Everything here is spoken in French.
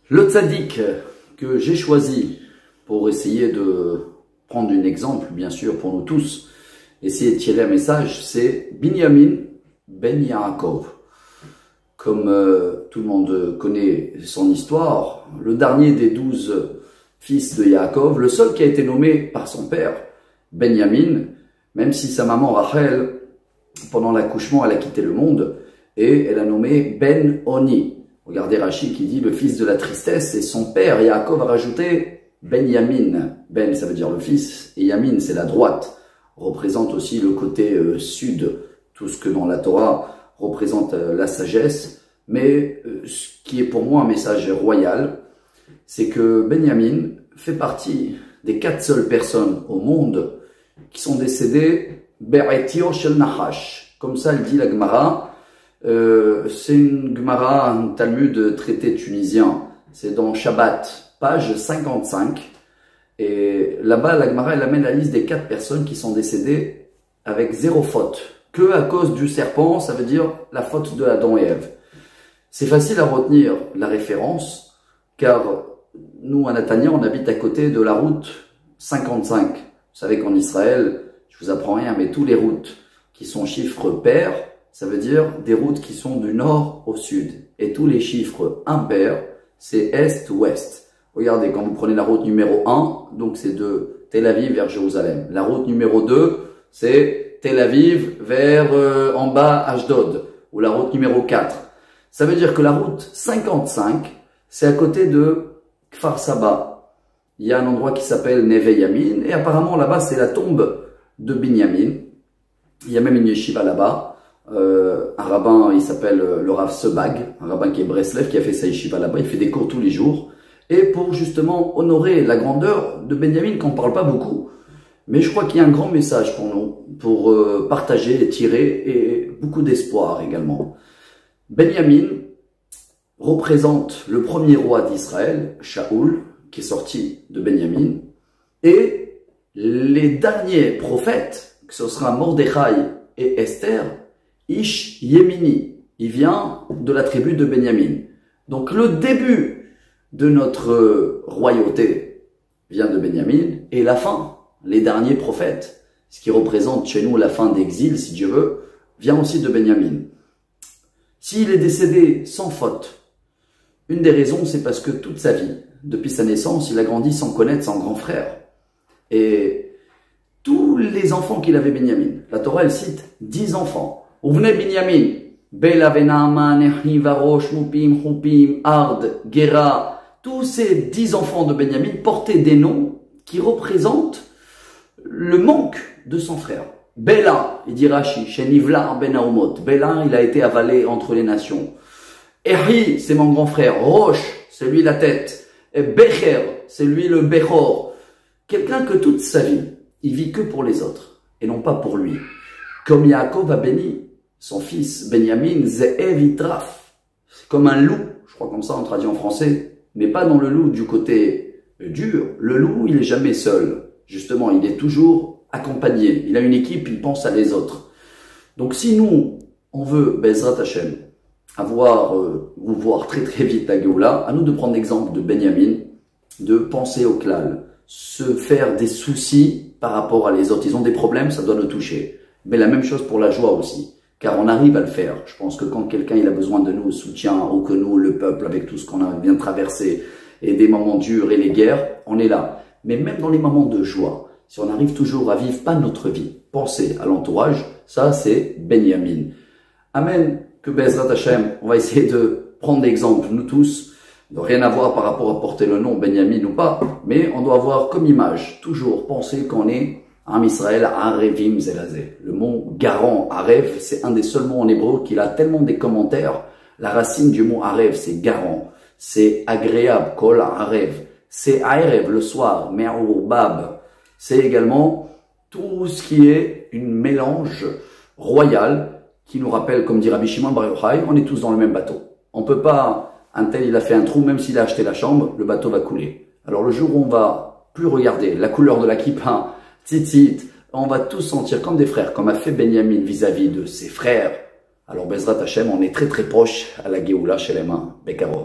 Le tzaddik que j'ai choisi pour essayer de prendre un exemple, bien sûr, pour nous tous, essayer de tirer un message, c'est Binyamin ben Yaakov. Comme tout le monde connaît son histoire, le dernier des 12 fils de Yaakov, le seul qui a été nommé par son père, Benyamin, même si sa maman Rachel, pendant l'accouchement, elle a quitté le monde, et elle a nommé Ben Oni. Regardez Rachid qui dit le fils de la tristesse, et son père Yaakov a rajouté Benyamin. Ben, ça veut dire le fils, et Yamin, c'est la droite. Représente aussi le côté sud, tout ce que dans la Torah représente la sagesse. Mais ce qui est pour moi un message royal, c'est que Benyamin fait partie des 4 seules personnes au monde qui sont décédées Be'etio shel Nachash. Comme ça, elle dit la Gemara. C'est une Gemara, un Talmud traité tunisien. C'est dans Shabbat, page 55. Et là-bas, la Gemara, elle amène la liste des 4 personnes qui sont décédées avec 0 faute. Que à cause du serpent, ça veut dire la faute de Adam et Ève. C'est facile à retenir la référence, car nous, à Natania, on habite à côté de la route 55. Vous savez qu'en Israël, je vous apprends rien, mais tous les routes qui sont chiffres pairs, ça veut dire des routes qui sont du nord au sud. Et tous les chiffres impairs, c'est est-ouest. Regardez, quand vous prenez la route numéro 1, donc c'est de Tel Aviv vers Jérusalem. La route numéro 2, c'est Tel Aviv vers en bas Ashdod. Ou la route numéro 4. Ça veut dire que la route 55, c'est à côté de Kfar Saba. Il y a un endroit qui s'appelle Neve Yamin. Et apparemment là-bas, c'est la tombe de Binyamin. Il y a même une yeshiva là-bas. Un rabbin, il s'appelle le Rav Sebag, un rabbin qui est Breslev, qui a fait sa yeshiva là-bas. Il fait des cours tous les jours. Et pour justement honorer la grandeur de Benyamin, qu'on ne parle pas beaucoup. Mais je crois qu'il y a un grand message pour nous, pour partager et tirer, et beaucoup d'espoir également. Benyamin représente le premier roi d'Israël, Shaoul, qui est sorti de Benyamin, et les derniers prophètes, que ce sera Mordechai et Esther, Ish Yemini, il vient de la tribu de Benyamin. Donc le début de notre royauté vient de Benyamin, et la fin, les derniers prophètes, ce qui représente chez nous la fin d'exil, si Dieu veut, vient aussi de Benyamin. S'il est décédé sans faute, une des raisons, c'est parce que toute sa vie, depuis sa naissance, il a grandi sans connaître son grand frère. Et tous les enfants qu'il avait Benyamin, la Torah, elle cite 10 enfants. Ouvnei Binyamin, Bela Venama, Nehi, Varosh, Mupim, Chupim, Ard, Gera, tous ces 10 enfants de Benyamin portaient des noms qui représentent le manque de son frère. Bela, il dit Rashi, chez Nivlar ben Aumot. Bela, il a été avalé entre les nations. Eri, c'est mon grand frère. Roche, c'est lui la tête. Et Becher, c'est lui le Bechor. Quelqu'un que toute sa vie, il vit que pour les autres et non pas pour lui. Comme Yaakov a béni son fils Benyamin, Ze'ev Itraf. C'est comme un loup, je crois comme ça on traduit en français, mais pas dans le loup du côté dur. Le loup, il est jamais seul. Justement, il est toujours accompagné. Il a une équipe, il pense à les autres. Donc si nous, on veut, Bezrat Hashem, avoir ou voir très très vite la Géoula, à nous de prendre l'exemple de Benyamin, de penser au klal, se faire des soucis par rapport à les autres. Ils ont des problèmes, ça doit nous toucher. Mais la même chose pour la joie aussi, car on arrive à le faire. Je pense que quand quelqu'un il a besoin de nous, soutien, ou que nous, le peuple, avec tout ce qu'on a bien traversé, et des moments durs et les guerres, on est là. Mais même dans les moments de joie, si on arrive toujours à vivre pas notre vie, penser à l'entourage, ça c'est Benyamin. Amen. Que Bezrat Hashem, on va essayer de prendre l'exemple, nous tous, de rien avoir par rapport à porter le nom Benyamin ou pas, mais on doit avoir comme image, toujours penser qu'on est en Israël, Arevim Zelazé. Le mot garant, Arev, c'est un des seuls mots en hébreu qu'il a tellement des commentaires. La racine du mot Arev, c'est garant, c'est agréable, Kol Arev, c'est Arev le soir, Me'ur Bab, c'est également tout ce qui est une mélange royal qui nous rappelle, comme dit Rabbi Shimon Bar Yochai, on est tous dans le même bateau. On peut pas, un tel il a fait un trou, même s'il a acheté la chambre, le bateau va couler. Alors le jour où on va plus regarder la couleur de la kippa, tzitzit, on va tous sentir comme des frères, comme a fait Benyamin vis-à-vis de ses frères, Alors Bezrat Hashem, on est très très proche à la Géoula chez les mains. Bekarov.